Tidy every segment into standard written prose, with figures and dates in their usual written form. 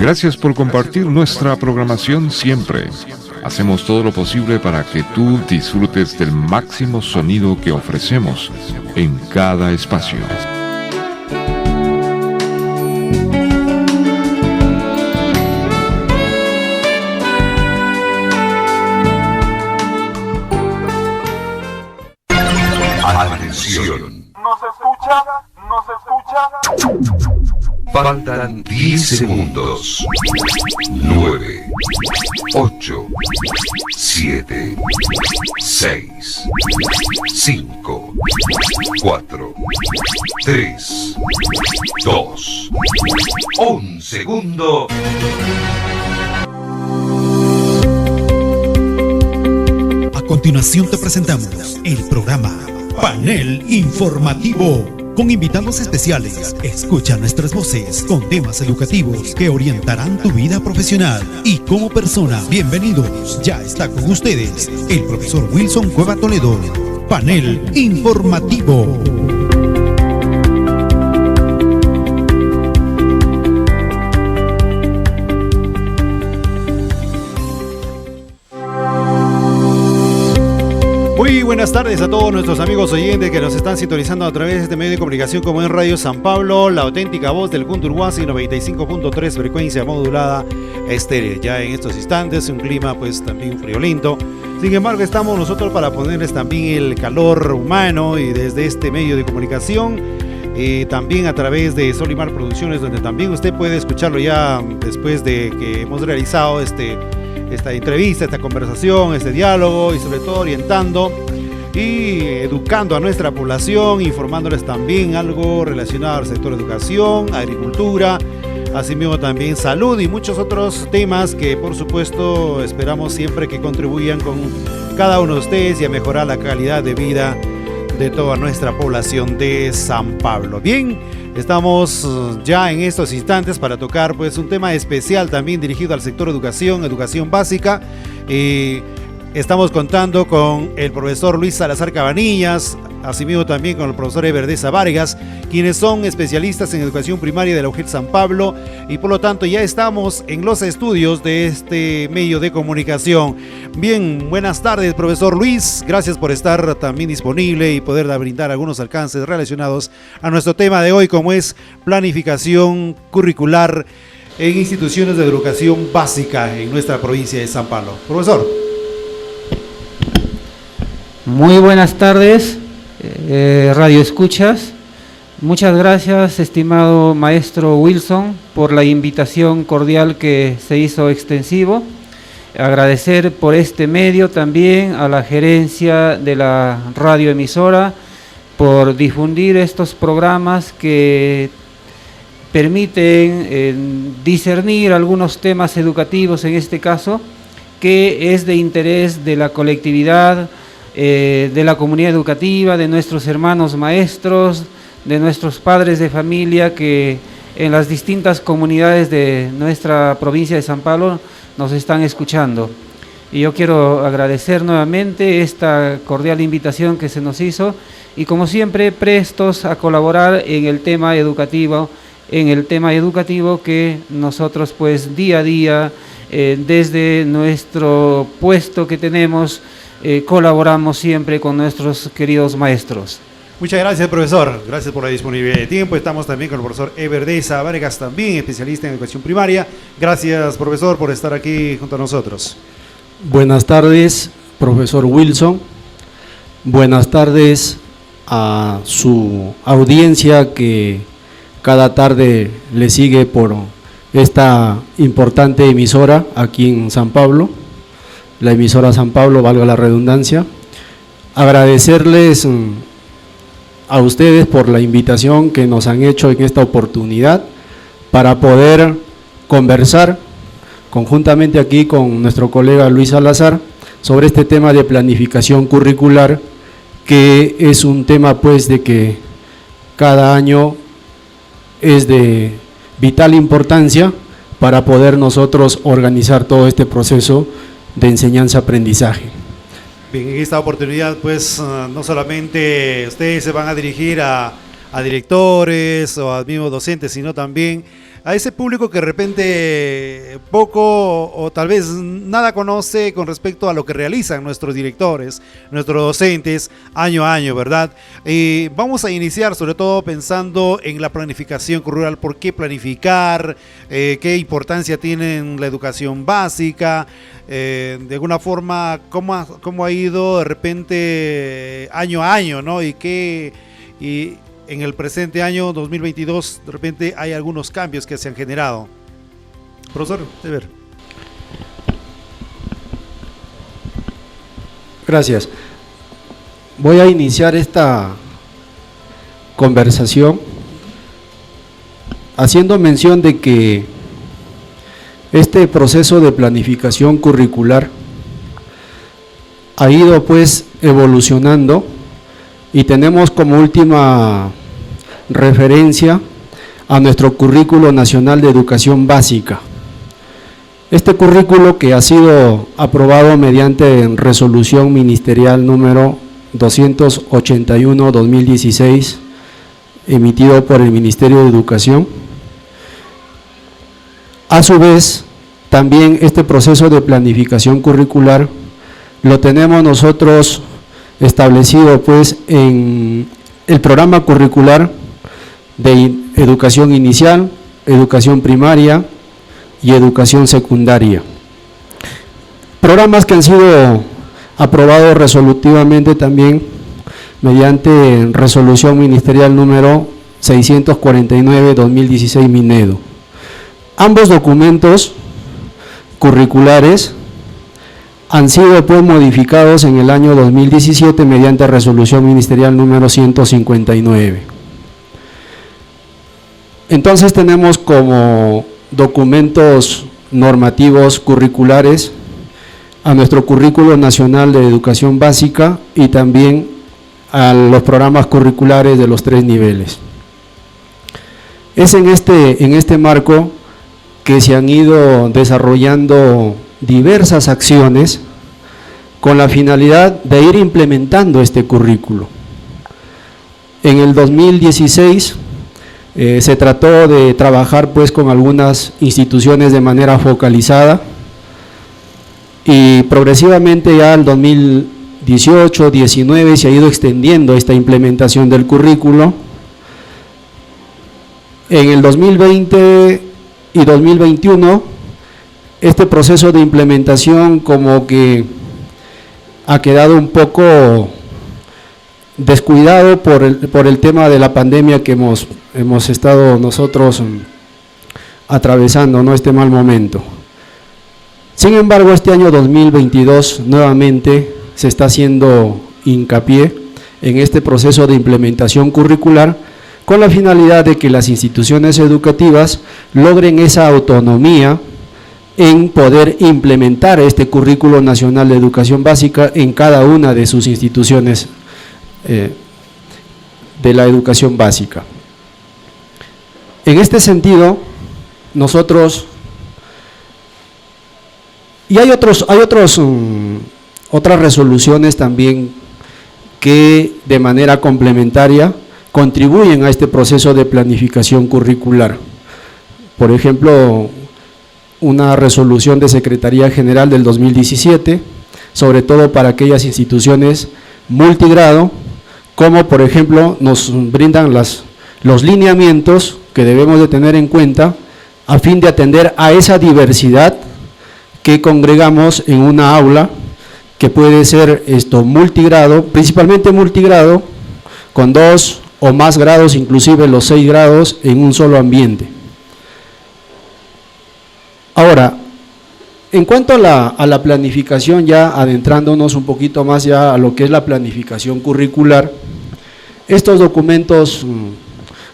Gracias por compartir nuestra programación siempre. Hacemos todo lo posible para que tú disfrutes del máximo sonido que ofrecemos en cada espacio. Atención. ¿Nos escucha? ¿Nos escucha? Faltan 10 segundos. 9, 8, 7, 6, 5, 4, 3, 2, 1 segundo. A continuación te presentamos el programa Panel Informativo, con invitados especiales. Escucha nuestras voces con temas educativos que orientarán tu vida profesional y como persona. Bienvenidos, ya está con ustedes el profesor Wilson Cueva Toledo. Panel Informativo. Muy buenas tardes a todos nuestros amigos oyentes que nos están sintonizando a través de este medio de comunicación como en Radio San Pablo, la auténtica voz del Cunturhuasi, 95.3 frecuencia modulada estéreo. Ya en estos instantes un clima pues también friolento. Sin embargo, estamos nosotros para ponerles también el calor humano y desde este medio de comunicación, también a través de Solimar Producciones, donde también usted puede escucharlo ya después de que hemos realizado esta entrevista, esta conversación, este diálogo y sobre todo orientando y educando a nuestra población, informándoles también algo relacionado al sector educación, agricultura, asimismo también salud y muchos otros temas que por supuesto esperamos siempre que contribuyan con cada uno de ustedes y a mejorar la calidad de vida de toda nuestra población de San Pablo. Bien, estamos ya en estos instantes para tocar pues un tema especial también dirigido al sector educación básica. Estamos contando con el profesor Luis Salazar Cabanillas, asimismo también con el profesor Everdeza Vargas, quienes son especialistas en educación primaria de la UGEL San Pablo y por lo tanto ya estamos en los estudios de este medio de comunicación. Bien, buenas tardes profesor Luis, gracias por estar también disponible y poder brindar algunos alcances relacionados a nuestro tema de hoy, como es planificación curricular en instituciones de educación básica en nuestra provincia de San Pablo. Profesor. Muy buenas tardes, Radio Escuchas. Muchas gracias, estimado maestro Wilson, por la invitación cordial que se hizo extensivo. Agradecer por este medio también a la gerencia de la radioemisora por difundir estos programas que permiten discernir algunos temas educativos, en este caso, que es de interés de la colectividad, de la comunidad educativa, de nuestros hermanos maestros, de nuestros padres de familia que en las distintas comunidades de nuestra provincia de San Pablo nos están escuchando. Y yo quiero agradecer nuevamente esta cordial invitación que se nos hizo y como siempre prestos a colaborar en el tema educativo, que nosotros pues día a día desde nuestro puesto que tenemos colaboramos siempre con nuestros queridos maestros. Muchas gracias profesor, gracias por la disponibilidad de tiempo. Estamos también con el profesor Everdeza Vargas, también especialista en educación primaria. Gracias profesor por estar aquí junto a nosotros. Buenas tardes profesor Wilson, buenas tardes a su audiencia que cada tarde le sigue por esta importante emisora aquí en San Pablo, la emisora San Pablo, valga la redundancia. Agradecerles a ustedes por la invitación que nos han hecho en esta oportunidad para poder conversar conjuntamente aquí con nuestro colega Luis Salazar sobre este tema de planificación curricular, que es un tema pues de que cada año es de vital importancia para poder nosotros organizar todo este proceso de enseñanza-aprendizaje. Bien, en esta oportunidad pues no solamente ustedes se van a dirigir a directores o a mismos docentes, sino también a ese público que de repente poco o tal vez nada conoce con respecto a lo que realizan nuestros directores, nuestros docentes año a año, ¿verdad? Vamos a iniciar sobre todo pensando en la planificación curricular. ¿Por qué planificar? ¿Qué importancia tiene en la educación básica? De alguna forma, ¿cómo ha ido de repente año a año, ¿no? Y en el presente año 2022 de repente hay algunos cambios que se han generado. Profesor, de ver. Gracias. Voy a iniciar esta conversación haciendo mención de que este proceso de planificación curricular ha ido pues evolucionando y tenemos como última referencia a nuestro Currículo Nacional de Educación Básica. Este currículo, que ha sido aprobado mediante resolución ministerial número 281/2016, emitido por el Ministerio de Educación. A su vez, también este proceso de planificación curricular lo tenemos nosotros establecido pues en el programa curricular de educación inicial, educación primaria y educación secundaria. Programas que han sido aprobados resolutivamente también mediante resolución ministerial número 649/2016 Minedo. Ambos documentos curriculares han sido pues modificados en el año 2017 mediante resolución ministerial número 159. Entonces tenemos como documentos normativos curriculares a nuestro Currículo Nacional de Educación Básica y también a los programas curriculares de los 3 niveles. Es en este marco que se han ido desarrollando diversas acciones con la finalidad de ir implementando este currículo. En el 2016 se trató de trabajar pues con algunas instituciones de manera focalizada y progresivamente ya al 2018-19 se ha ido extendiendo esta implementación del currículo. En el 2020 y 2021 este proceso de implementación como que ha quedado un poco descuidado por el tema de la pandemia que hemos estado nosotros atravesando, ¿no? Este mal momento. Sin embargo, este año 2022 nuevamente se está haciendo hincapié en este proceso de implementación curricular con la finalidad de que las instituciones educativas logren esa autonomía en poder implementar este Currículo Nacional de Educación Básica en cada una de sus instituciones de la educación básica. En este sentido, nosotros, y hay otras resoluciones también que de manera complementaria contribuyen a este proceso de planificación curricular. Por ejemplo, una resolución de Secretaría General del 2017, sobre todo para aquellas instituciones multigrado, como por ejemplo nos brindan los lineamientos que debemos de tener en cuenta a fin de atender a esa diversidad que congregamos en una aula, que puede ser multigrado, principalmente multigrado, con 2 o más grados, inclusive los 6 grados en un solo ambiente. Ahora, en cuanto a la planificación, ya adentrándonos un poquito más ya a lo que es la planificación curricular, estos documentos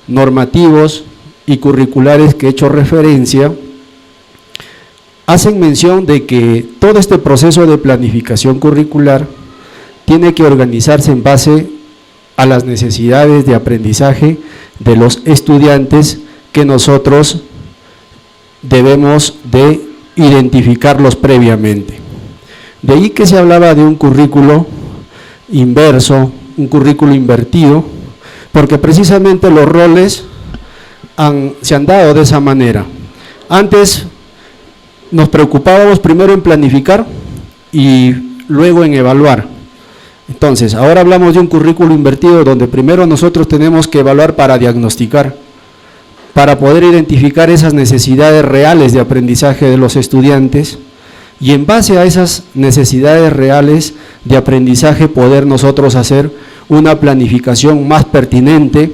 normativos y curriculares que he hecho referencia hacen mención de que todo este proceso de planificación curricular tiene que organizarse en base a las necesidades de aprendizaje de los estudiantes que nosotros debemos de identificarlos previamente. De ahí que se hablaba de un currículo inverso, un currículo invertido, porque precisamente los roles se han dado de esa manera. Antes nos preocupábamos primero en planificar y luego en evaluar. Entonces, ahora hablamos de un currículo invertido donde primero nosotros tenemos que evaluar para diagnosticar, para poder identificar esas necesidades reales de aprendizaje de los estudiantes y en base a esas necesidades reales de aprendizaje poder nosotros hacer una planificación más pertinente,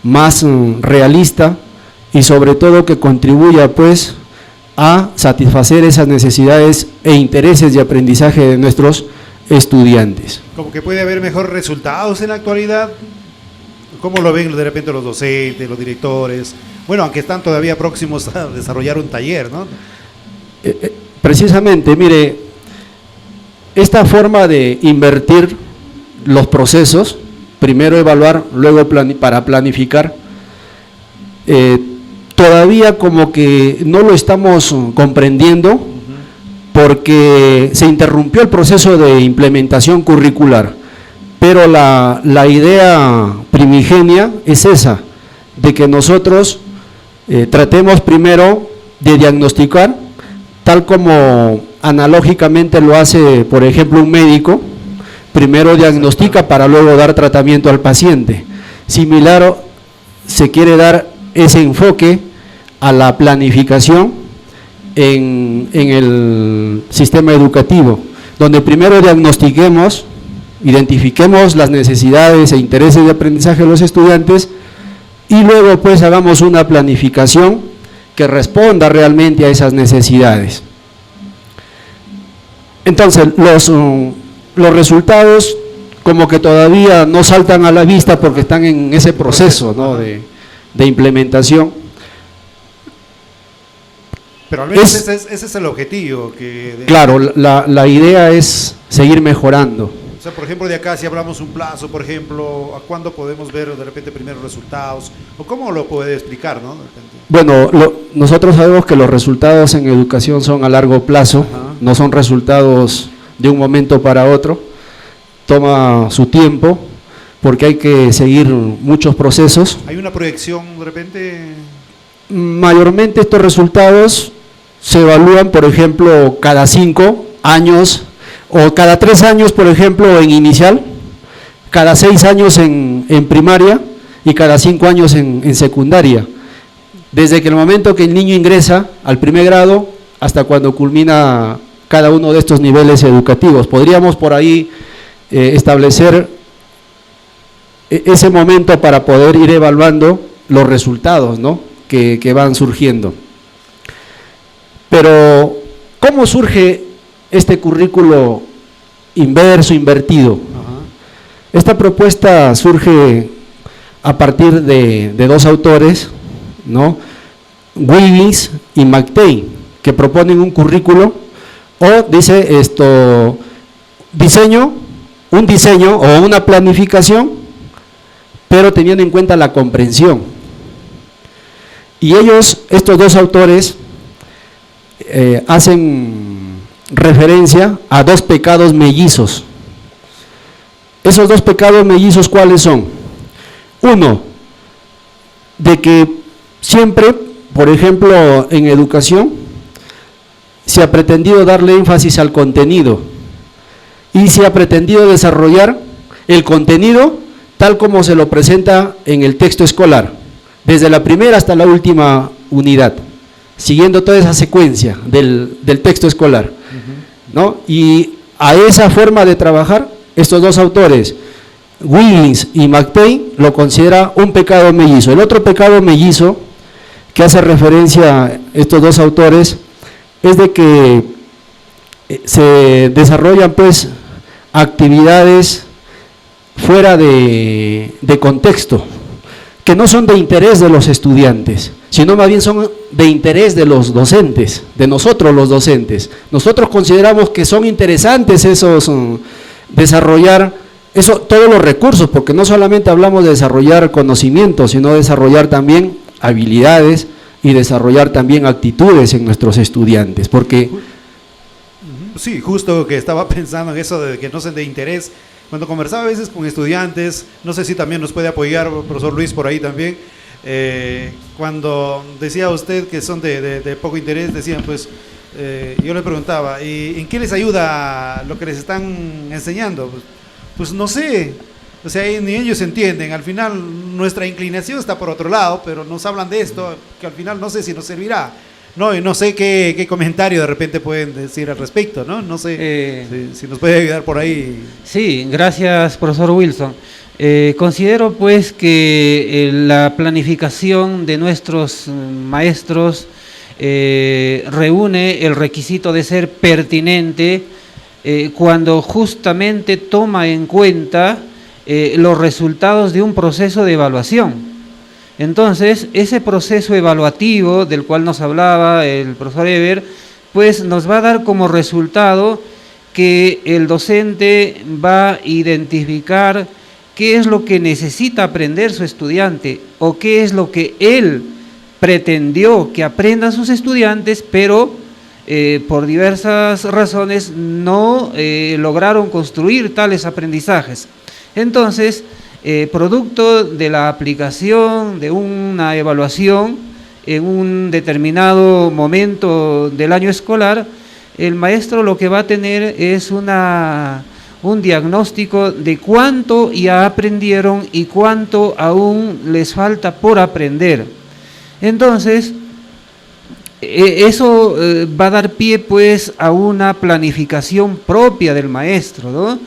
más realista y sobre todo que contribuya pues a satisfacer esas necesidades e intereses de aprendizaje de nuestros estudiantes. Como que puede haber mejores resultados en la actualidad. ¿Cómo lo ven de repente los docentes, los directores? Bueno, aunque están todavía próximos a desarrollar un taller, ¿no? Precisamente, mire, esta forma de invertir los procesos, primero evaluar, luego para planificar, todavía como que no lo estamos comprendiendo porque se interrumpió el proceso de implementación curricular, pero la idea primigenia es esa, de que nosotros tratemos primero de diagnosticar, tal como analógicamente lo hace, por ejemplo, un médico, primero diagnostica para luego dar tratamiento al paciente. Similar, se quiere dar ese enfoque a la planificación en el sistema educativo, donde primero diagnostiquemos, identifiquemos las necesidades e intereses de aprendizaje de los estudiantes y luego pues hagamos una planificación que responda realmente a esas necesidades. Entonces, los resultados como que todavía no saltan a la vista porque están en ese proceso, ¿no?, de implementación. Pero al menos ese es el objetivo. Claro, la idea es seguir mejorando. O sea, por ejemplo, de acá si hablamos un plazo, por ejemplo, ¿a cuándo podemos ver de repente primeros resultados? ¿O cómo lo puede explicar, no? Bueno, nosotros sabemos que los resultados en educación son a largo plazo, no son resultados de un momento para otro, toma su tiempo porque hay que seguir muchos procesos. ¿Hay una proyección de repente? Mayormente estos resultados se evalúan, por ejemplo, cada 5 años o cada 3 años, por ejemplo, en inicial, cada 6 años en primaria y cada 5 años en secundaria. Desde que el momento que el niño ingresa al primer grado hasta cuando culmina cada uno de estos niveles educativos. Podríamos por ahí establecer ese momento para poder ir evaluando los resultados, ¿no?, que van surgiendo. Pero, ¿cómo surge este currículo invertido? Esta propuesta surge a partir de 2 autores, ¿no?, Wiggins y McTey, que proponen un currículo o dice un diseño o una planificación, pero teniendo en cuenta la comprensión. Y estos 2 autores, hacen referencia a 2 pecados mellizos. Esos 2 pecados mellizos, ¿cuáles son? Uno, de que siempre, por ejemplo, en educación, se ha pretendido darle énfasis al contenido y se ha pretendido desarrollar el contenido tal como se lo presenta en el texto escolar, desde la primera hasta la última unidad, siguiendo toda esa secuencia del texto escolar, ¿no? Y a esa forma de trabajar, estos 2 autores, Wiggins y McTey, lo considera un pecado mellizo. El otro pecado mellizo que hace referencia a estos 2 autores es de que se desarrollan pues actividades fuera de contexto, que no son de interés de los estudiantes, sino más bien son de interés de los docentes, de nosotros los docentes. Nosotros consideramos que son interesantes desarrollar todos los recursos, porque no solamente hablamos de desarrollar conocimientos, sino desarrollar también habilidades y desarrollar también actitudes en nuestros estudiantes, porque… Sí, justo que estaba pensando en eso de que no sean de interés. Cuando conversaba a veces con estudiantes, no sé si también nos puede apoyar, profesor Luis, por ahí también, Cuando decía usted que son de poco interés, decían pues, yo le preguntaba, ¿y en qué les ayuda lo que les están enseñando? Pues no sé, o sea, ni ellos entienden. Al final nuestra inclinación está por otro lado, pero nos hablan de esto que al final no sé si nos servirá. No, y no sé qué comentario de repente pueden decir al respecto, ¿no? No sé si nos puede ayudar por ahí. Sí, gracias, profesor Wilson. Considero pues que la planificación de nuestros maestros reúne el requisito de ser pertinente cuando justamente toma en cuenta los resultados de un proceso de evaluación. Entonces, ese proceso evaluativo del cual nos hablaba el profesor Eber, pues nos va a dar como resultado que el docente va a identificar qué es lo que necesita aprender su estudiante o qué es lo que él pretendió que aprendan sus estudiantes, pero por diversas razones no lograron construir tales aprendizajes. Entonces, producto de la aplicación de una evaluación en un determinado momento del año escolar, el maestro lo que va a tener es un diagnóstico de cuánto ya aprendieron y cuánto aún les falta por aprender. Entonces, eso va a dar pie pues a una planificación propia del maestro, ¿no?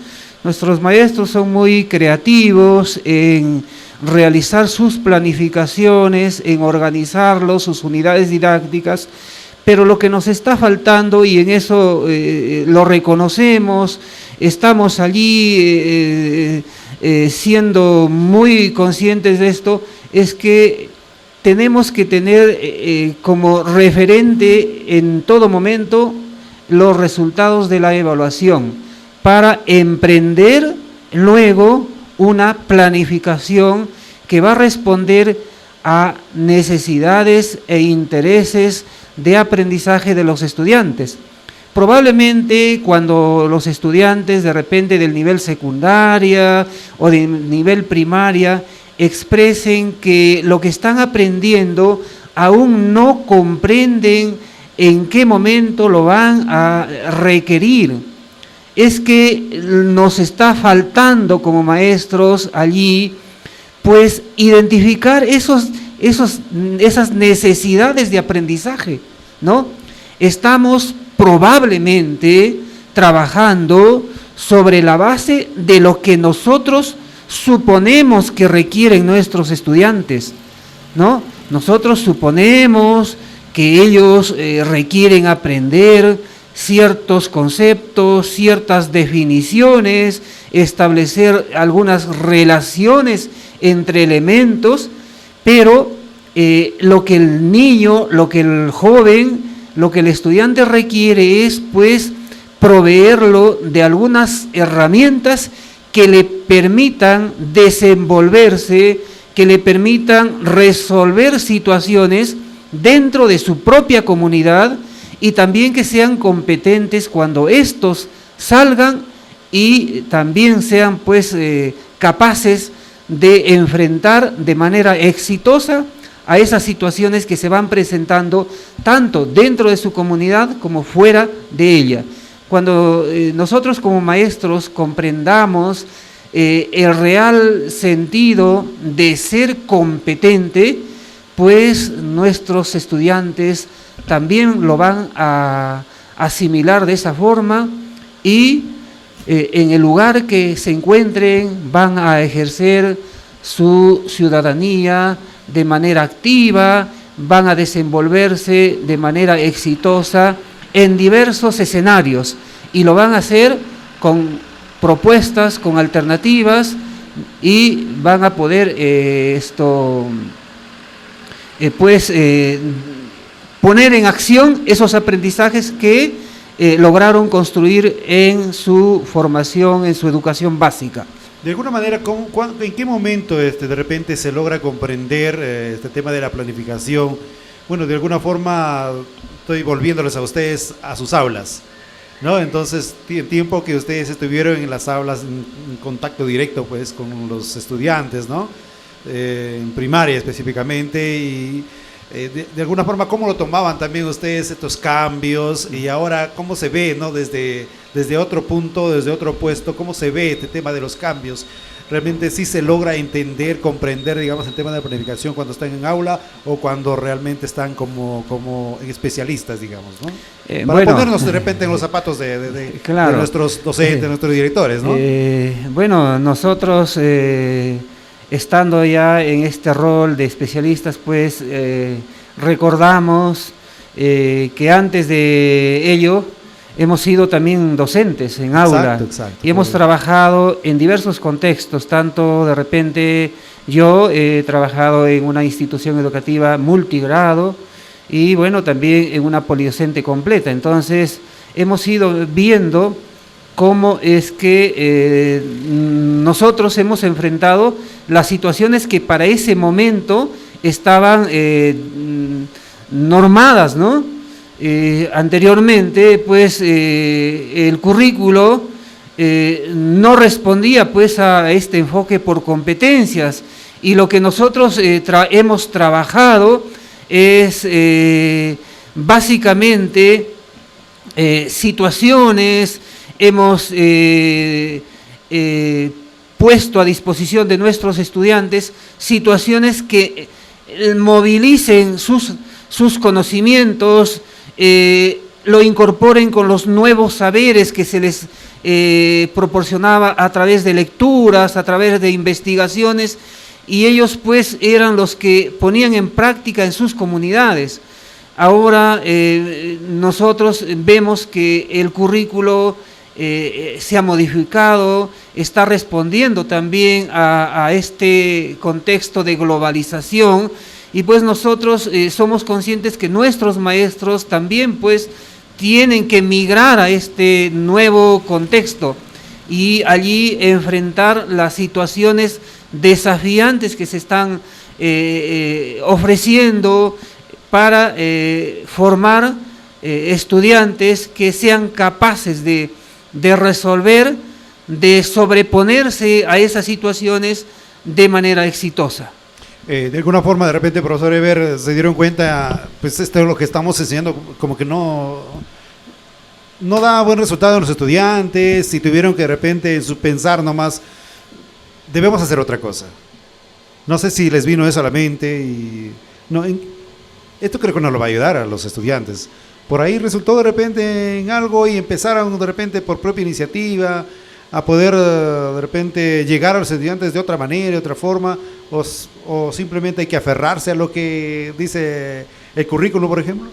Nuestros maestros son muy creativos en realizar sus planificaciones, en organizarlos, sus unidades didácticas, pero lo que nos está faltando, y en eso lo reconocemos, estamos allí siendo muy conscientes de esto, es que tenemos que tener como referente en todo momento los resultados de la evaluación, para emprender luego una planificación que va a responder a necesidades e intereses de aprendizaje de los estudiantes. Probablemente cuando los estudiantes de repente del nivel secundaria o del nivel primaria expresen que lo que están aprendiendo aún no comprenden en qué momento lo van a requerir, es que nos está faltando como maestros allí, pues identificar esas necesidades de aprendizaje, ¿no? Estamos probablemente trabajando sobre la base de lo que nosotros suponemos que requieren nuestros estudiantes, ¿no? Nosotros suponemos que ellos requieren aprender ciertos conceptos, ciertas definiciones, establecer algunas relaciones entre elementos, pero lo que el niño, lo que el joven, lo que el estudiante requiere es pues proveerlo de algunas herramientas que le permitan desenvolverse, que le permitan resolver situaciones dentro de su propia comunidad, y también que sean competentes cuando estos salgan y también sean pues capaces de enfrentar de manera exitosa a esas situaciones que se van presentando tanto dentro de su comunidad como fuera de ella. Cuando nosotros como maestros comprendamos el real sentido de ser competente, pues nuestros estudiantes también lo van a asimilar de esa forma y en el lugar que se encuentren van a ejercer su ciudadanía de manera activa, van a desenvolverse de manera exitosa en diversos escenarios y lo van a hacer con propuestas, con alternativas y van a poder poner en acción esos aprendizajes que lograron construir en su formación, en su educación básica. De alguna manera, ¿en qué momento de repente se logra comprender este tema de la planificación? Bueno, de alguna forma estoy volviéndoles a ustedes a sus aulas, ¿no? Entonces, el tiempo que ustedes estuvieron en las aulas en contacto directo pues con los estudiantes, ¿no? en primaria específicamente, y de alguna forma, ¿cómo lo tomaban también ustedes estos cambios? Y ahora, ¿cómo se ve, ¿no? Desde otro punto, desde otro puesto, ¿cómo se ve este tema de los cambios? ¿Realmente sí se logra entender, comprender, digamos, el tema de la planificación cuando están en aula o cuando realmente están como especialistas, digamos, ¿no? Para ponernos de repente en los zapatos de nuestros docentes, de nuestros directores, ¿no? Bueno, nosotros estando ya en este rol de especialistas, pues recordamos que antes de ello hemos sido también docentes en aula. Exacto, y hemos trabajado en diversos contextos, tanto de repente yo he trabajado en una institución educativa multigrado y bueno, también en una polidocente completa. Entonces hemos ido viendo cómo es que nosotros hemos enfrentado las situaciones que para ese momento estaban normadas, ¿no? Anteriormente, pues, el currículo no respondía, pues, a este enfoque por competencias, y lo que nosotros hemos trabajado es básicamente situaciones, hemos puesto a disposición de nuestros estudiantes situaciones que movilicen sus conocimientos, lo incorporen con los nuevos saberes que se les proporcionaba a través de lecturas, a través de investigaciones, y ellos pues eran los que ponían en práctica en sus comunidades. Ahora nosotros vemos que el currículo se ha modificado, está respondiendo también a este contexto de globalización, y pues nosotros somos conscientes que nuestros maestros también pues tienen que migrar a este nuevo contexto y allí enfrentar las situaciones desafiantes que se están ofreciendo para formar estudiantes que sean capaces de resolver, de sobreponerse a esas situaciones de manera exitosa. De alguna forma, de repente, profesor Eber, se dieron cuenta, pues esto es lo que estamos enseñando, como que no da buen resultado en los estudiantes, y tuvieron que de repente en su pensar nomás, debemos hacer otra cosa. No sé si les vino eso a la mente, y no, esto creo que no lo va a ayudar a los estudiantes. Por ahí resultó de repente en algo y empezaron de repente por propia iniciativa a poder de repente llegar a los estudiantes de otra manera, de otra forma, o simplemente hay que aferrarse a lo que dice el currículo, por ejemplo.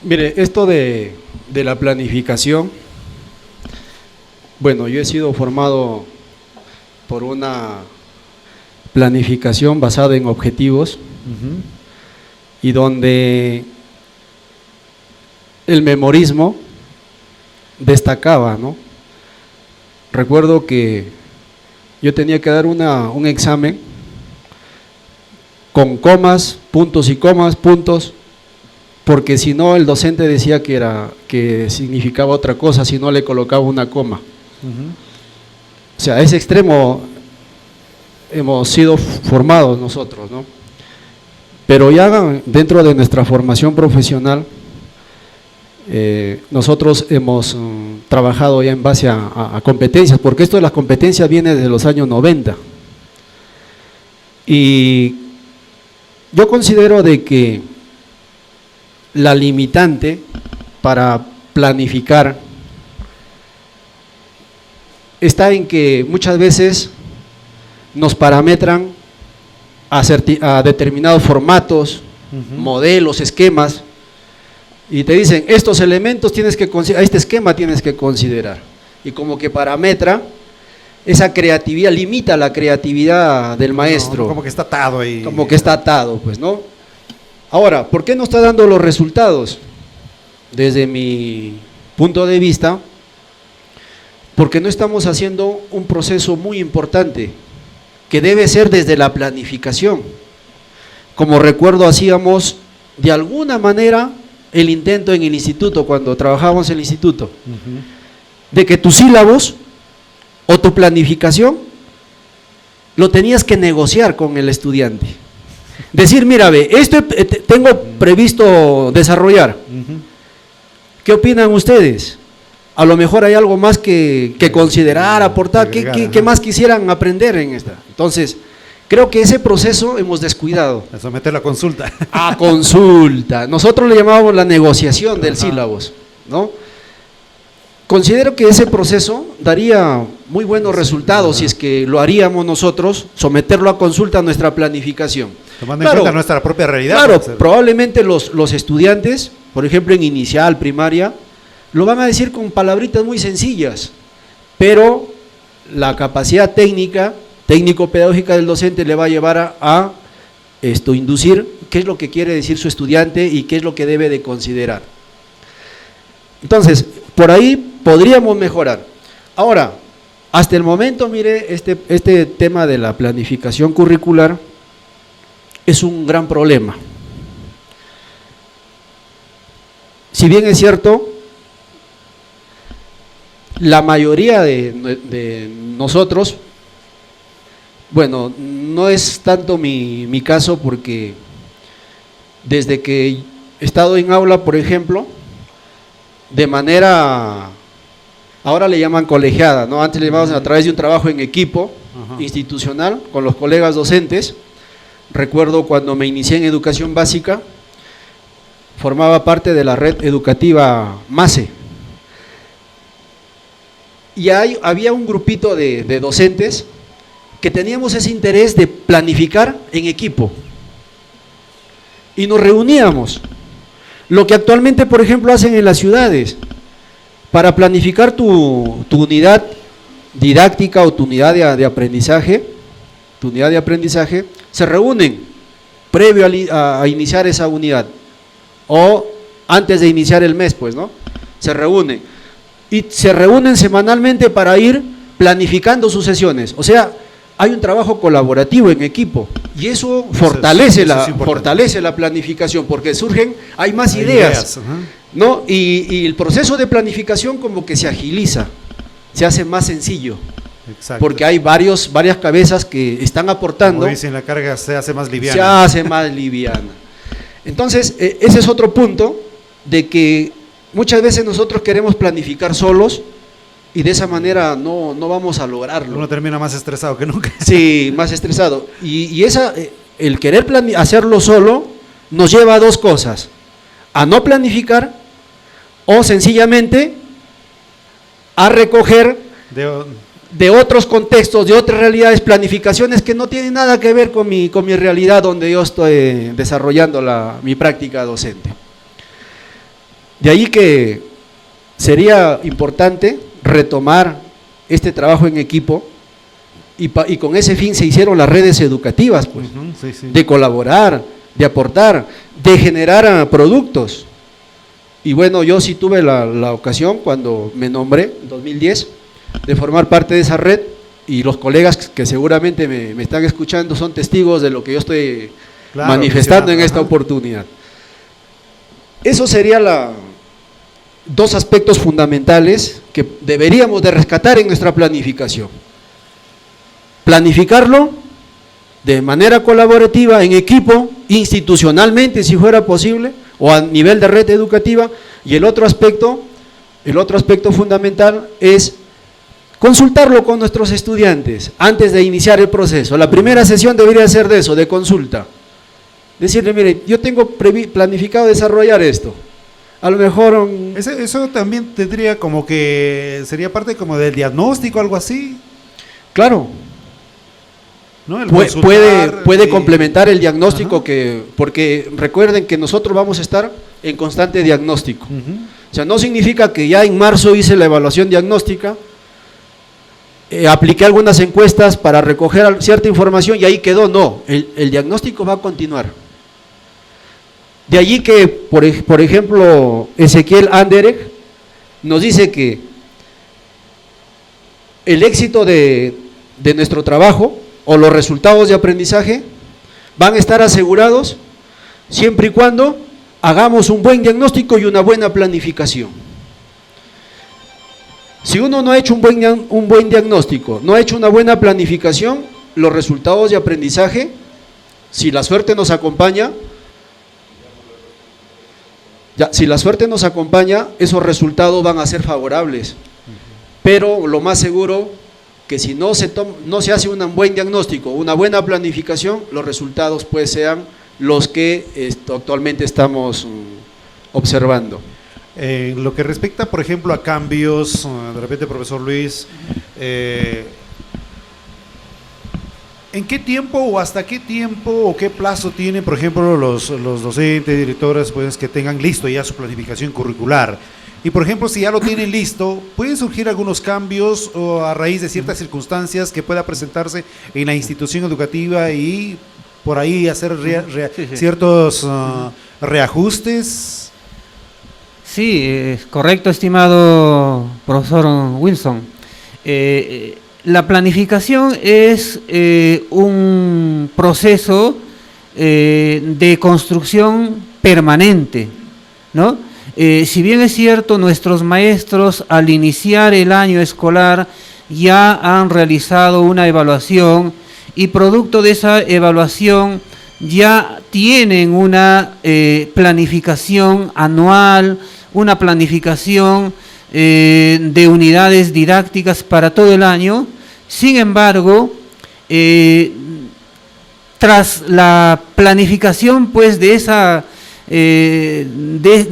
Mire, esto de la planificación, bueno, yo he sido formado por una planificación basada en objetivos, y donde el memorismo destacaba, ¿no? Recuerdo que yo tenía que dar un examen con comas, puntos y comas, puntos, porque si no el docente decía que significaba otra cosa si no le colocaba una coma. O sea, a ese extremo hemos sido formados nosotros, ¿no? Pero ya dentro de nuestra formación profesional, nosotros hemos trabajado ya en base a competencias, porque esto de las competencias viene desde los años 90. Y yo considero de que la limitante para planificar está en que muchas veces nos parametran a determinados formatos, modelos, esquemas, y te dicen, estos elementos tienes que considerar, este esquema tienes que considerar, y como que parametra esa creatividad, limita la creatividad del maestro. No, como que está atado ahí. Como que está atado, pues, ¿no? Ahora, ¿por qué no está dando los resultados? Desde mi punto de vista, porque no estamos haciendo un proceso muy importante, que debe ser desde la planificación. Como recuerdo, hacíamos de alguna manera el intento en el instituto, cuando trabajábamos en el instituto, de que tus sílabos o tu planificación, lo tenías que negociar con el estudiante. Decir, mira, ve, esto tengo previsto desarrollar. ¿Qué opinan ustedes? A lo mejor hay algo más que considerar, aportar, ¿qué más quisieran aprender en esta? Entonces, creo que ese proceso hemos descuidado. A someter la consulta. A consulta. Nosotros le llamábamos la negociación del sílabus, ¿no? Considero que ese proceso daría muy buenos resultados si es que lo haríamos nosotros, someterlo a consulta a nuestra planificación. Tomando en cuenta nuestra propia realidad. Claro, probablemente los estudiantes, por ejemplo en inicial, primaria, lo van a decir con palabritas muy sencillas, pero la capacidad técnico-pedagógica del docente le va a llevar a inducir qué es lo que quiere decir su estudiante y qué es lo que debe de considerar. Entonces, por ahí podríamos mejorar. Ahora, hasta el momento, mire, este tema de la planificación curricular es un gran problema. Si bien es cierto, la mayoría de nosotros, bueno, no es tanto mi caso porque desde que he estado en aula, por ejemplo, de manera, ahora le llaman colegiada, ¿no? Antes le llamaban a través de un trabajo en equipo institucional con los colegas docentes. Recuerdo cuando me inicié en educación básica, formaba parte de la red educativa MASE. Y había un grupito de docentes que teníamos ese interés de planificar en equipo. Y nos reuníamos. Lo que actualmente, por ejemplo, hacen en las ciudades, para planificar tu unidad didáctica o tu unidad de aprendizaje, se reúnen previo a iniciar esa unidad, o antes de iniciar el mes, pues, ¿no? Se reúnen, y se reúnen semanalmente para ir planificando sus sesiones, o sea, hay un trabajo colaborativo en equipo, y eso fortalece la planificación, porque hay más ideas, ¿no? Y el proceso de planificación como que se agiliza, se hace más sencillo. Exacto. Porque hay varias cabezas que están aportando. Como dicen, la carga se hace más liviana. Se hace más liviana. Entonces, ese es otro punto, de que muchas veces nosotros queremos planificar solos y de esa manera no vamos a lograrlo. Uno termina más estresado que nunca. Sí, más estresado. Y el querer hacerlo solo nos lleva a dos cosas: a no planificar o sencillamente a recoger de otros contextos, de otras realidades, planificaciones que no tienen nada que ver con mi realidad donde yo estoy desarrollando mi práctica docente. De ahí que sería importante retomar este trabajo en equipo y con ese fin se hicieron las redes educativas, pues, de colaborar, de aportar, de generar productos. Y bueno, yo sí tuve la ocasión cuando me nombré en 2010 de formar parte de esa red, y los colegas que seguramente me están escuchando son testigos de lo que yo estoy manifestando en esta oportunidad. Eso sería dos aspectos fundamentales que deberíamos de rescatar en nuestra planificación. Planificarlo de manera colaborativa, en equipo, institucionalmente si fuera posible, o a nivel de red educativa, y el otro aspecto fundamental es consultarlo con nuestros estudiantes antes de iniciar el proceso. La primera sesión debería ser de eso, de consulta. Decirle, mire, yo tengo planificado desarrollar esto. A lo mejor eso también tendría como que sería parte como del diagnóstico, algo así. Claro. ¿No? Puede complementar el diagnóstico, porque recuerden que nosotros vamos a estar en constante diagnóstico. O sea, no significa que ya en marzo hice la evaluación diagnóstica, apliqué algunas encuestas para recoger cierta información y ahí quedó. No, el diagnóstico va a continuar. De allí que, por ejemplo, Ezequiel Anderegg nos dice que el éxito de nuestro trabajo o los resultados de aprendizaje van a estar asegurados siempre y cuando hagamos un buen diagnóstico y una buena planificación. Si uno no ha hecho un buen diagnóstico, no ha hecho una buena planificación, los resultados de aprendizaje, si la suerte nos acompaña, esos resultados van a ser favorables. Pero lo más seguro que si no se hace un buen diagnóstico, una buena planificación, los resultados pues sean los que actualmente estamos observando. En lo que respecta, por ejemplo, a cambios, de repente, profesor Luis, ¿en qué tiempo o hasta qué tiempo o qué plazo tienen, por ejemplo, los docentes, directores, pues, que tengan listo ya su planificación curricular? Y, por ejemplo, si ya lo tienen listo, ¿pueden surgir algunos cambios o a raíz de ciertas circunstancias que pueda presentarse en la institución educativa y por ahí hacer ciertos reajustes? Sí, es correcto, estimado profesor Wilson. La planificación es un proceso de construcción permanente, ¿no? Si bien es cierto, nuestros maestros al iniciar el año escolar ya han realizado una evaluación y producto de esa evaluación ya tienen una planificación anual, una planificación de unidades didácticas para todo el año. Sin embargo, tras la planificación pues de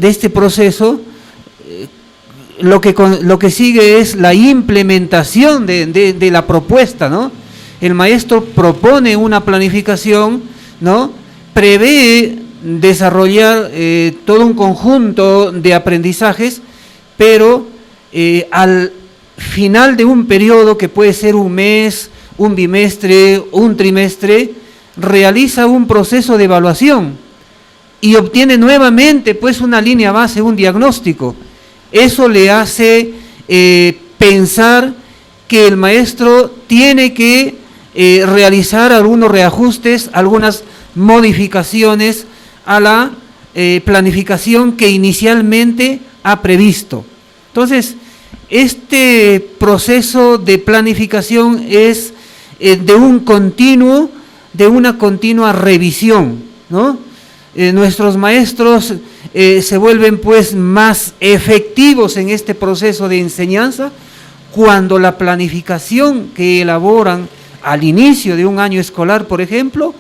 este proceso, lo que sigue es la implementación de la propuesta, ¿no? El maestro propone una planificación, ¿no? Prevé desarrollar todo un conjunto de aprendizajes, pero al final de un periodo que puede ser un mes, un bimestre, un trimestre, realiza un proceso de evaluación y obtiene nuevamente pues una línea base, un diagnóstico. Eso le hace pensar que el maestro tiene que realizar algunos reajustes, algunas modificaciones a la planificación que inicialmente ha previsto. Entonces, este proceso de planificación es de una continua revisión, ¿no? Nuestros maestros se vuelven pues más efectivos en este proceso de enseñanza cuando la planificación que elaboran al inicio de un año escolar, por ejemplo,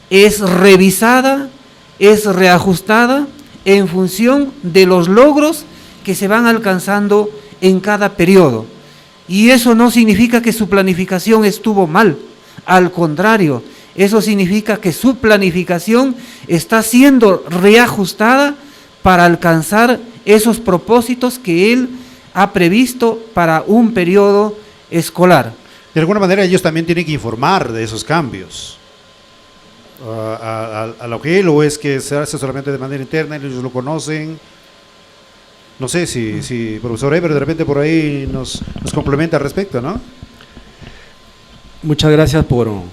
es revisada, es reajustada en función de los logros que se van alcanzando en cada periodo. Y eso no significa que su planificación estuvo mal, al contrario, eso significa que su planificación está siendo reajustada para alcanzar esos propósitos que él ha previsto para un periodo escolar. De alguna manera ellos también tienen que informar de esos cambios a lo que él, o es que se hace solamente de manera interna, ellos lo conocen. No sé si profesor Eber de repente por ahí nos complementa al respecto, ¿no? Muchas gracias por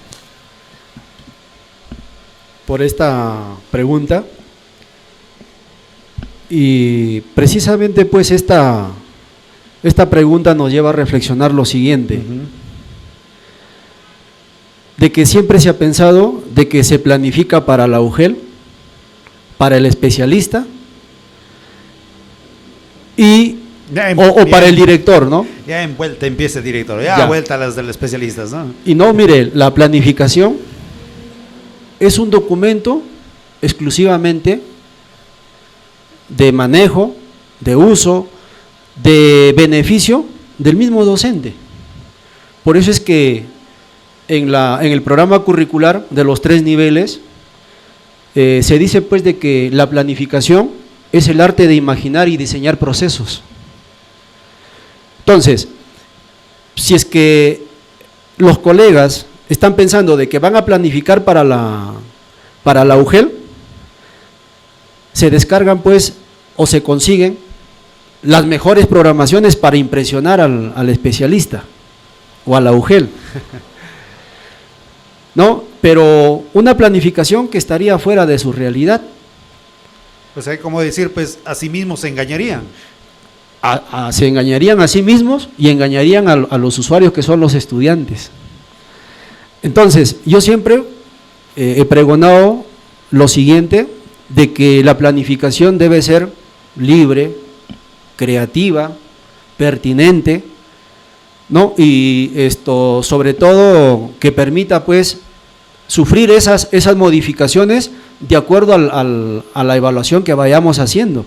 esta pregunta. Y precisamente pues esta pregunta nos lleva a reflexionar lo siguiente. De que siempre se ha pensado de que se planifica para la UGEL, para el especialista o para el director, ¿no? Ya en vuelta empieza el director, ya vuelta a las de los especialistas, ¿no? Y no, mire, la planificación es un documento exclusivamente de manejo, de uso, de beneficio del mismo docente. Por eso es que en el programa curricular de los 3 niveles se dice pues de que la planificación es el arte de imaginar y diseñar procesos. Entonces, si es que los colegas están pensando de que van a planificar para la UGEL, se descargan pues o se consiguen las mejores programaciones para impresionar al especialista o a la UGEL, ¿no? Pero una planificación que estaría fuera de su realidad. Pues hay como decir, pues a sí mismos se engañarían. se engañarían a sí mismos y engañarían a los usuarios que son los estudiantes. Entonces, yo siempre he pregonado lo siguiente, de que la planificación debe ser libre, creativa, pertinente, ¿no? Y esto, sobre todo, que permita pues sufrir esas modificaciones de acuerdo a la evaluación que vayamos haciendo.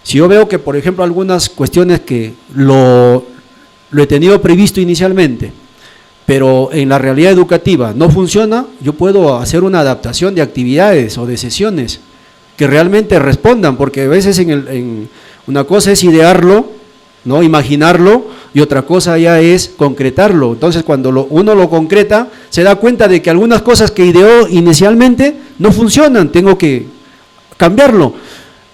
Si yo veo que, por ejemplo, algunas cuestiones que lo he tenido previsto inicialmente, pero en la realidad educativa no funciona, yo puedo hacer una adaptación de actividades o de sesiones que realmente respondan, porque a veces una cosa es idearlo, ¿no? Imaginarlo, y otra cosa ya es concretarlo. Entonces, cuando uno lo concreta, se da cuenta de que algunas cosas que ideó inicialmente no funcionan, tengo que cambiarlo.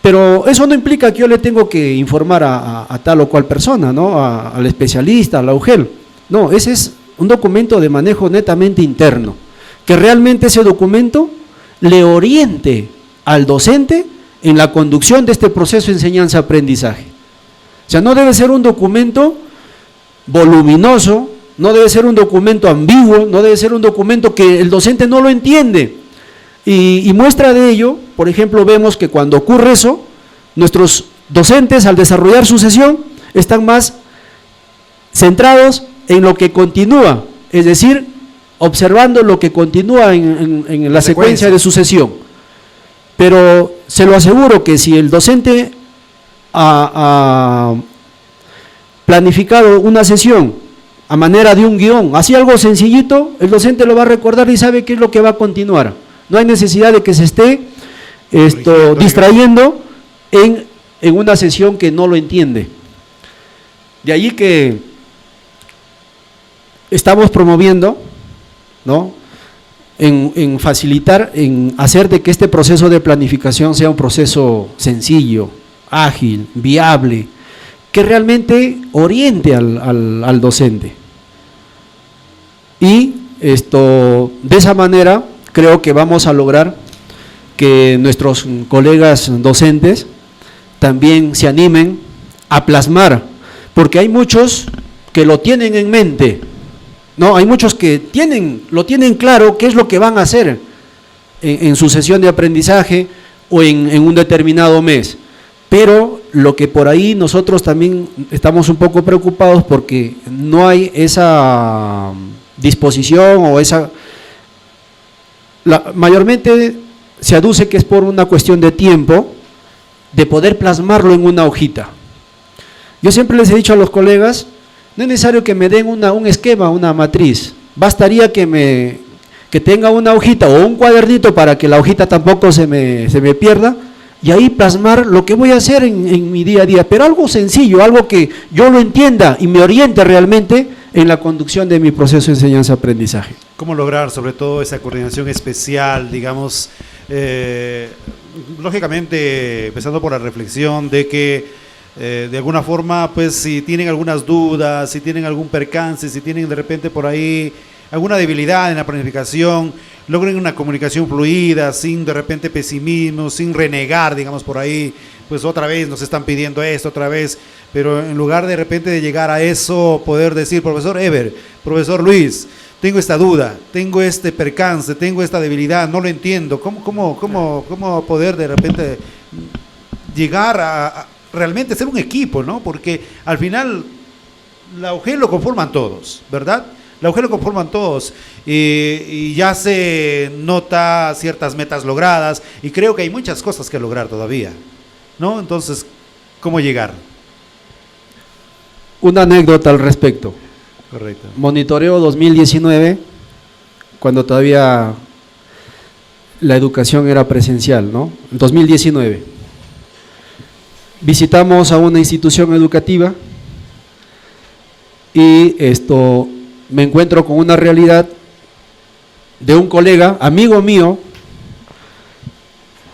Pero eso no implica que yo le tengo que informar a tal o cual persona, ¿no? Al especialista, a la UGEL. No, ese es un documento de manejo netamente interno, que realmente ese documento le oriente al docente en la conducción de este proceso de enseñanza-aprendizaje. O sea, no debe ser un documento voluminoso, no debe ser un documento ambiguo, no debe ser un documento que el docente no lo entiende. Y muestra de ello, por ejemplo, vemos que cuando ocurre eso, nuestros docentes al desarrollar su sesión están más centrados en lo que continúa, es decir, observando lo que continúa en la secuencia de su sesión. Pero se lo aseguro que si el docente ha planificado una sesión a manera de un guión, así algo sencillito, el docente lo va a recordar y sabe qué es lo que va a continuar. No hay necesidad de que se esté distrayendo en una sesión que no lo entiende. De allí que estamos promoviendo, ¿no?, en facilitar, en hacer de que este proceso de planificación sea un proceso sencillo, ágil, viable, que realmente oriente al docente. Y de esa manera creo que vamos a lograr que nuestros colegas docentes también se animen a plasmar, porque hay muchos que lo tienen en mente, ¿no? Hay muchos que lo tienen claro qué es lo que van a hacer en su sesión de aprendizaje o en un determinado mes, pero lo que por ahí nosotros también estamos un poco preocupados porque no hay esa disposición o mayormente se aduce que es por una cuestión de tiempo, de poder plasmarlo en una hojita. Yo siempre les he dicho a los colegas, no es necesario que me den un esquema, una matriz, bastaría que tenga una hojita o un cuadernito para que la hojita tampoco se me pierda, y ahí plasmar lo que voy a hacer en mi día a día, pero algo sencillo, algo que yo lo entienda y me oriente realmente en la conducción de mi proceso de enseñanza-aprendizaje. ¿Cómo lograr sobre todo esa coordinación especial, digamos, lógicamente empezando por la reflexión de que de alguna forma, pues si tienen algunas dudas, si tienen algún percance, si tienen de repente por ahí alguna debilidad en la planificación, logren una comunicación fluida, sin de repente pesimismo, sin renegar, digamos por ahí, pues otra vez nos están pidiendo esto, otra vez, pero en lugar de repente de llegar a eso, poder decir, profesor Ever, profesor Luis, tengo esta duda, tengo este percance, tengo esta debilidad, no lo entiendo, ¿cómo poder de repente llegar a realmente ser un equipo, ¿no? Porque al final la UGEL lo conforman todos, ¿verdad? La UGEL lo conforman todos y ya se nota ciertas metas logradas y creo que hay muchas cosas que lograr todavía, ¿no? Entonces, ¿cómo llegar? Una anécdota al respecto. Correcto. Monitoreo 2019, cuando todavía la educación era presencial, ¿no? En 2019. Visitamos a una institución educativa y me encuentro con una realidad de un colega, amigo mío,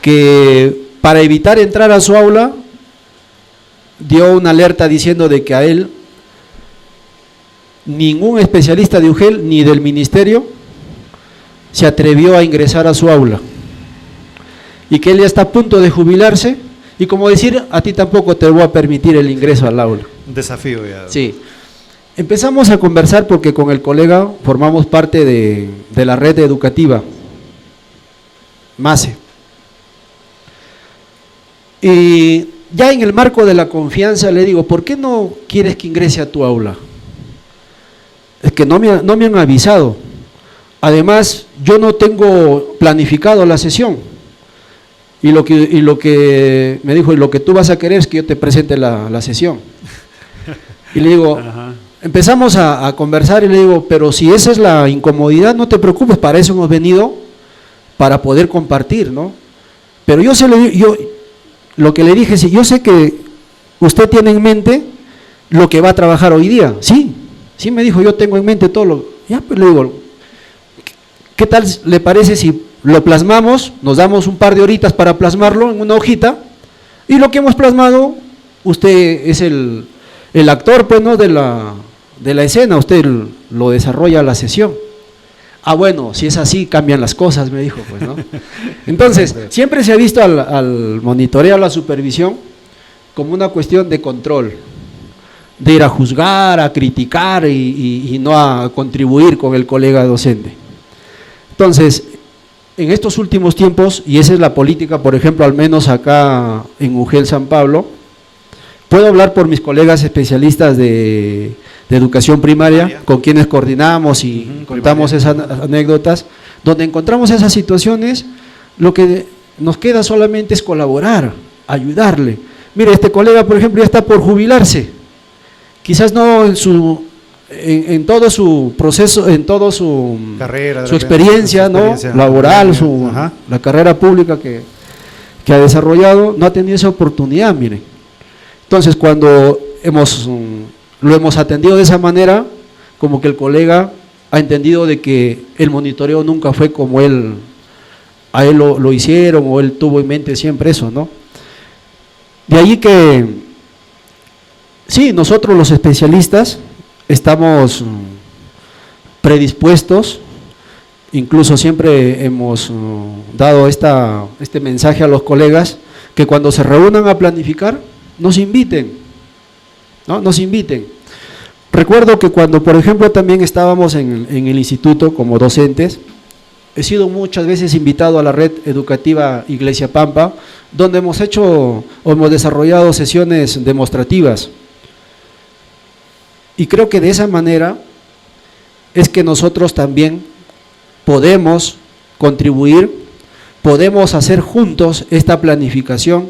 que para evitar entrar a su aula dio una alerta diciendo de que a él ningún especialista de UGEL ni del ministerio se atrevió a ingresar a su aula y que él ya está a punto de jubilarse Y como decir, a ti tampoco te voy a permitir el ingreso al aula. Un desafío ya. Sí. Empezamos a conversar porque con el colega formamos parte de la red educativa, MASE. Y ya en el marco de la confianza le digo, ¿por qué no quieres que ingrese a tu aula? Es que no me han avisado. Además, yo no tengo planificado la sesión. Y lo que me dijo, y lo que tú vas a querer es que yo te presente la sesión. Y le digo, empezamos a conversar y le digo, pero si esa es la incomodidad, no te preocupes, para eso hemos venido, para poder compartir, ¿no? Pero lo que le dije, sí, yo sé que usted tiene en mente lo que va a trabajar hoy día. Sí me dijo, yo tengo en mente todo lo... Ya, pues le digo, ¿qué tal le parece si lo plasmamos, nos damos un par de horitas para plasmarlo en una hojita, y lo que hemos plasmado, usted es el actor, pues, ¿no?, de la escena, usted lo desarrolla la sesión. Ah, bueno, si es así, cambian las cosas, me dijo, pues, ¿no? Entonces, siempre se ha visto al monitoreo, a la supervisión, como una cuestión de control, de ir a juzgar, a criticar y no a contribuir con el colega docente. Entonces, en estos últimos tiempos, y esa es la política, por ejemplo, al menos acá en UGEL San Pablo, puedo hablar por mis colegas especialistas de educación primaria, con quienes coordinamos y contamos esas anécdotas, donde encontramos esas situaciones, lo que nos queda solamente es colaborar, ayudarle. Mire, este colega, por ejemplo, ya está por jubilarse, quizás no en todo su proceso, en toda su carrera, su experiencia, ¿no?, laboral, la carrera pública que ha desarrollado, no ha tenido esa oportunidad, miren. Entonces, cuando lo hemos atendido de esa manera, como que el colega ha entendido de que el monitoreo nunca fue como a él lo hicieron, o él tuvo en mente siempre eso, ¿no? De ahí que, sí, nosotros los especialistas estamos predispuestos, incluso siempre hemos dado este mensaje a los colegas, que cuando se reúnan a planificar, nos inviten, ¿no? Nos inviten. Recuerdo que cuando, por ejemplo, también estábamos en el instituto como docentes, he sido muchas veces invitado a la red educativa Iglesia Pampa, donde hemos desarrollado sesiones demostrativas. Y creo que de esa manera es que nosotros también podemos contribuir, podemos hacer juntos esta planificación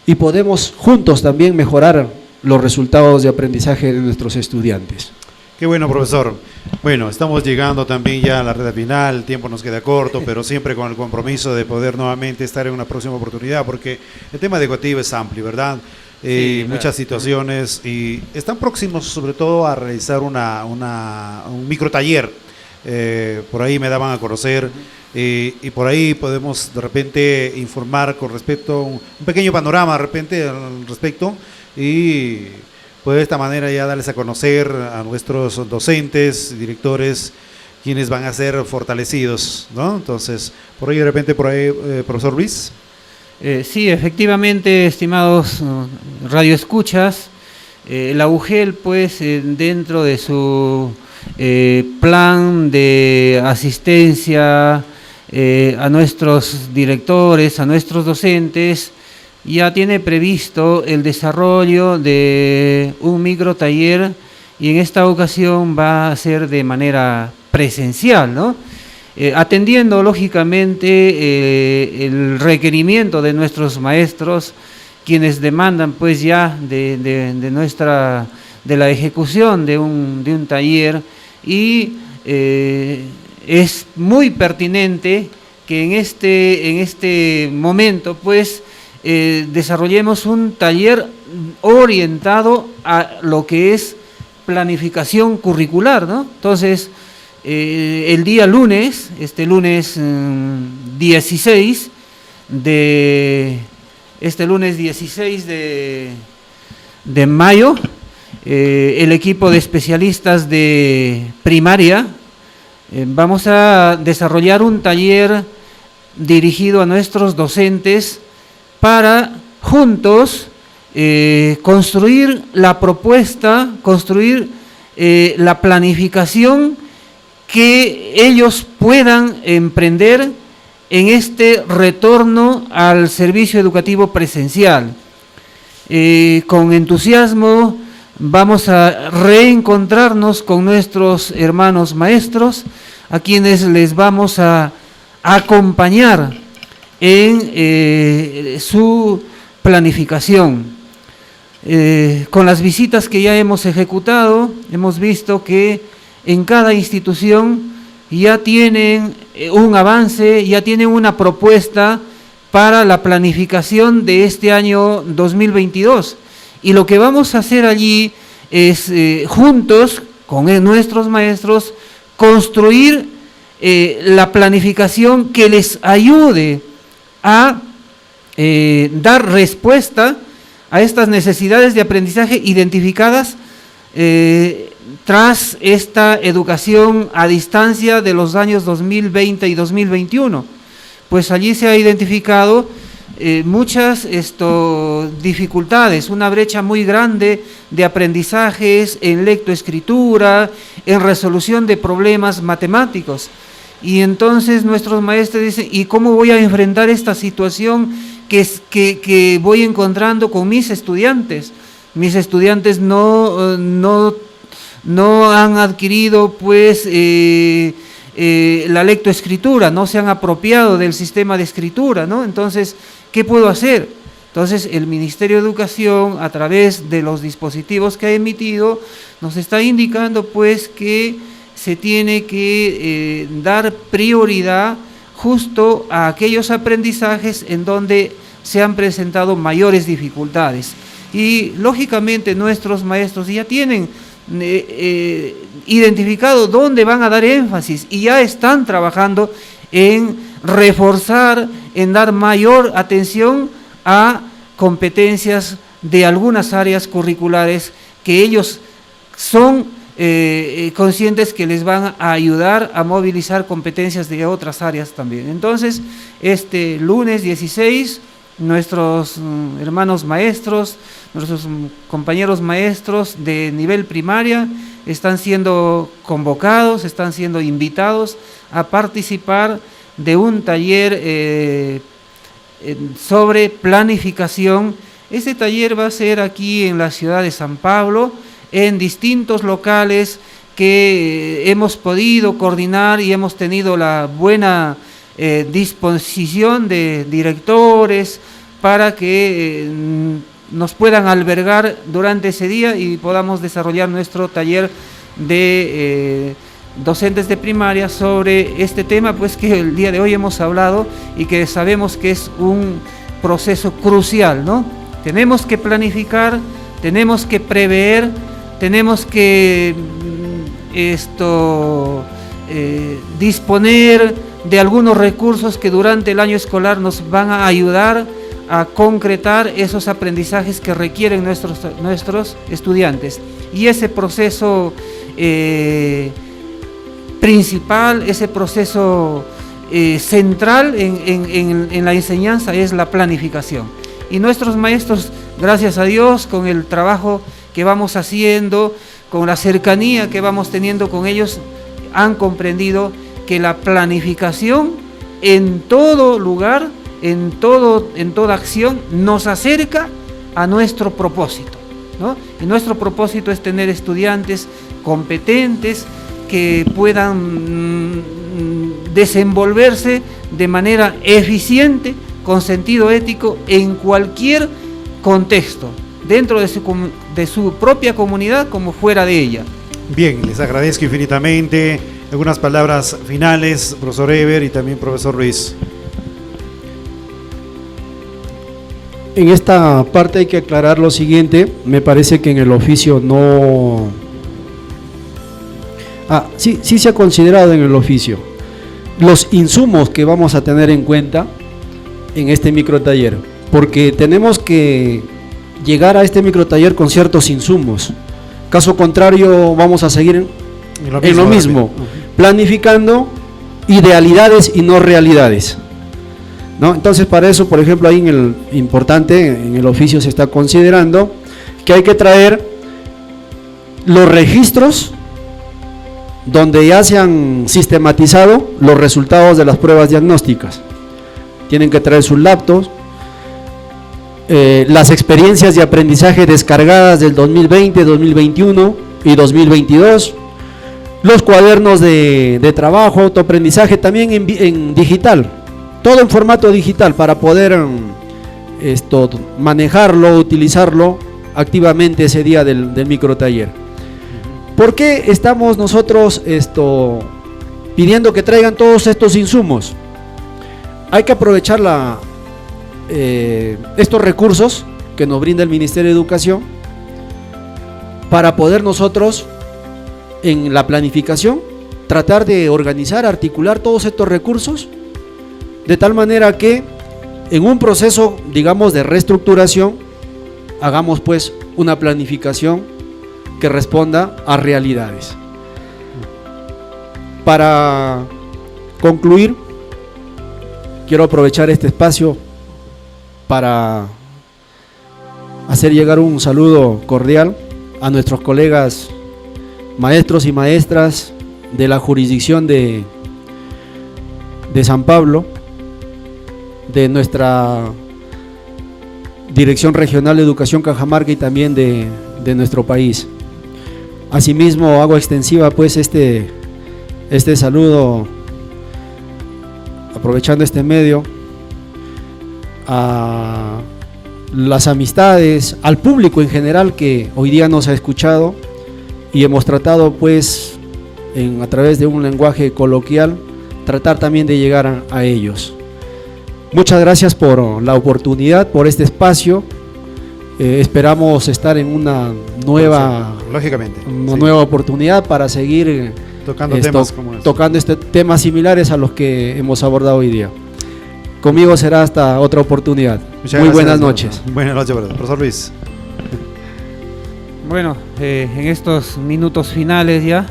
y podemos juntos también mejorar los resultados de aprendizaje de nuestros estudiantes. Qué bueno, profesor. Bueno, estamos llegando también ya a la recta final, el tiempo nos queda corto, pero siempre con el compromiso de poder nuevamente estar en una próxima oportunidad, porque el tema educativo es amplio, ¿verdad? Sí, muchas situaciones, y están próximos sobre todo a realizar un microtaller, por ahí me daban a conocer, y por ahí podemos de repente informar con respecto, un pequeño panorama de repente al respecto, y pues de esta manera ya darles a conocer a nuestros docentes, directores, quienes van a ser fortalecidos, ¿no? Entonces, por ahí de repente, profesor Luis. Sí, efectivamente, estimados radioescuchas, la UGEL, pues, dentro de su plan de asistencia a nuestros directores, a nuestros docentes, ya tiene previsto el desarrollo de un microtaller, y en esta ocasión va a ser de manera presencial, ¿no? Atendiendo lógicamente el requerimiento de nuestros maestros, quienes demandan pues ya de la ejecución de un taller, y es muy pertinente que en este momento pues desarrollemos un taller orientado a lo que es planificación curricular, ¿no? Entonces, el día lunes, este lunes 16 de mayo, el equipo de especialistas de primaria vamos a desarrollar un taller dirigido a nuestros docentes para juntos construir la propuesta, construir la planificación que ellos puedan emprender en este retorno al servicio educativo presencial. Con entusiasmo vamos a reencontrarnos con nuestros hermanos maestros, a quienes les vamos a acompañar en su planificación. Con las visitas que ya hemos ejecutado, hemos visto que en cada institución ya tienen un avance, ya tienen una propuesta para la planificación de este año 2022. Y lo que vamos a hacer allí es, juntos con nuestros maestros, construir la planificación que les ayude a dar respuesta a estas necesidades de aprendizaje identificadas tras esta educación a distancia de los años 2020 y 2021. Pues allí se ha identificado muchas dificultades, una brecha muy grande de aprendizajes en lectoescritura, en resolución de problemas matemáticos. Y entonces nuestros maestros dicen, ¿y cómo voy a enfrentar esta situación que voy encontrando con mis estudiantes? Mis estudiantes no han adquirido pues la lectoescritura, no se han apropiado del sistema de escritura, ¿no? Entonces, ¿qué puedo hacer? Entonces, el Ministerio de Educación, a través de los dispositivos que ha emitido, nos está indicando pues que se tiene que dar prioridad justo a aquellos aprendizajes en donde se han presentado mayores dificultades. Y, lógicamente, nuestros maestros ya tienen identificado dónde van a dar énfasis y ya están trabajando en reforzar, en dar mayor atención a competencias de algunas áreas curriculares que ellos son conscientes que les van a ayudar a movilizar competencias de otras áreas también. Entonces, este lunes 16, nuestros hermanos maestros, nuestros compañeros maestros de nivel primaria están siendo convocados, están siendo invitados a participar de un taller sobre planificación. Este taller va a ser aquí en la ciudad de San Pablo, en distintos locales que hemos podido coordinar y hemos tenido la buena disposición de directores para que nos puedan albergar durante ese día y podamos desarrollar nuestro taller de docentes de primaria sobre este tema, pues que el día de hoy hemos hablado y que sabemos que es un proceso crucial, ¿no? Tenemos que planificar, tenemos que prever, tenemos que disponer de algunos recursos que durante el año escolar nos van a ayudar a concretar esos aprendizajes que requieren nuestros estudiantes. Y ese proceso principal, ese proceso central en la enseñanza es la planificación. Y nuestros maestros, gracias a Dios, con el trabajo que vamos haciendo, con la cercanía que vamos teniendo con ellos, han comprendido que la planificación en todo lugar, en toda acción, nos acerca a nuestro propósito, ¿no? Y nuestro propósito es tener estudiantes competentes que puedan desenvolverse de manera eficiente, con sentido ético, en cualquier contexto, dentro de su propia comunidad como fuera de ella. Bien, les agradezco infinitamente. Algunas palabras finales, profesor Eber y también profesor Ruiz. En esta parte hay que aclarar lo siguiente. Me parece que en el oficio no... sí se ha considerado en el oficio los insumos que vamos a tener en cuenta en este microtaller, porque tenemos que llegar a este microtaller con ciertos insumos. Caso contrario, vamos a seguir en lo mismo, planificando idealidades y no realidades. ¿no? Entonces, para eso, por ejemplo, ahí en el oficio se está considerando que hay que traer los registros donde ya se han sistematizado los resultados de las pruebas diagnósticas. Tienen que traer sus laptops, las experiencias de aprendizaje descargadas del 2020, 2021 y 2022, los cuadernos de trabajo, autoaprendizaje también en digital, todo en formato digital para poder manejarlo, utilizarlo activamente ese día del microtaller. ¿Por qué estamos nosotros pidiendo que traigan todos estos insumos? Hay que aprovechar estos recursos que nos brinda el Ministerio de Educación para poder nosotros en la planificación tratar de organizar, articular todos estos recursos de tal manera que en un proceso, digamos, de reestructuración hagamos pues una planificación que responda a realidades. Para concluir, quiero aprovechar este espacio para hacer llegar un saludo cordial a nuestros colegas maestros y maestras de la jurisdicción de San Pablo, de nuestra Dirección Regional de Educación Cajamarca y también de nuestro país. Asimismo, hago extensiva pues este saludo, aprovechando este medio, a las amistades, al público en general que hoy día nos ha escuchado y hemos tratado pues a través de un lenguaje coloquial tratar también de llegar a ellos. Muchas gracias por la oportunidad, por este espacio. Esperamos estar en una nueva, nueva oportunidad para seguir tocando temas similares a los que hemos abordado hoy día. Conmigo será hasta otra oportunidad. Muy buenas noches. Buenas noches, profesor Luis. Bueno, en estos minutos finales ya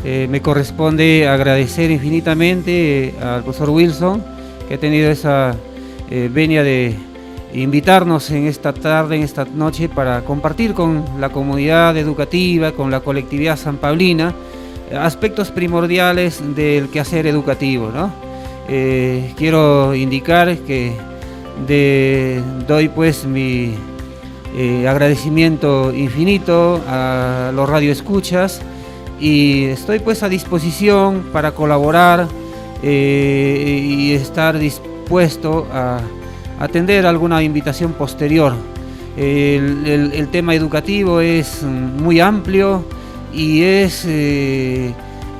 me corresponde agradecer infinitamente al profesor Wilson, que ha tenido esa venia de invitarnos en esta tarde, en esta noche, para compartir con la comunidad educativa, con la colectividad sanpablina, aspectos primordiales del quehacer educativo, ¿no? Quiero indicar que doy pues mi agradecimiento infinito a los radioescuchas y estoy pues a disposición para colaborar y estar dispuesto a atender alguna invitación posterior. El tema educativo es muy amplio y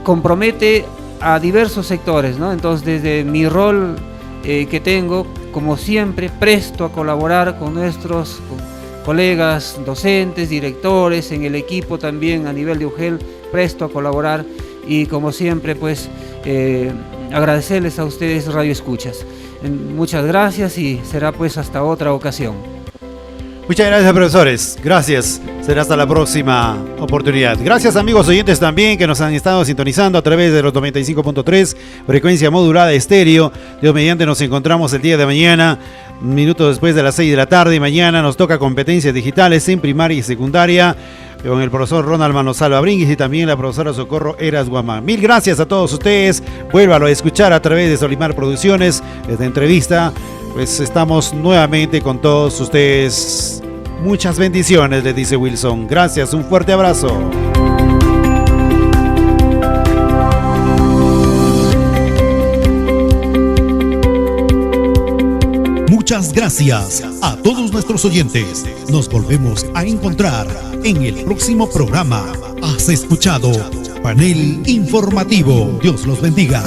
compromete a diversos sectores, ¿no? Entonces, desde mi rol que tengo, como siempre, presto a colaborar con nuestros colegas docentes, directores, en el equipo también a nivel de UGEL, presto a colaborar y como siempre, pues, agradecerles a ustedes, Radio Escuchas. Muchas gracias y será pues hasta otra ocasión. Muchas gracias, profesores. Gracias. Será hasta la próxima oportunidad. Gracias, amigos oyentes también que nos han estado sintonizando a través de los 95.3, frecuencia modulada estéreo. Dios mediante, nos encontramos el día de mañana, minutos después de las 6 de la tarde. Mañana nos toca competencias digitales en primaria y secundaria con el profesor Ronald Manosalva Brínguez y también la profesora Socorro Eras Guamán. Mil gracias a todos ustedes. Vuélvalo a escuchar a través de Solimar Producciones. Esta entrevista, pues estamos nuevamente con todos ustedes. Muchas bendiciones, les dice Wilson. Gracias, un fuerte abrazo. Muchas gracias a todos nuestros oyentes. Nos volvemos a encontrar en el próximo programa. Has escuchado Panel Informativo. Dios los bendiga.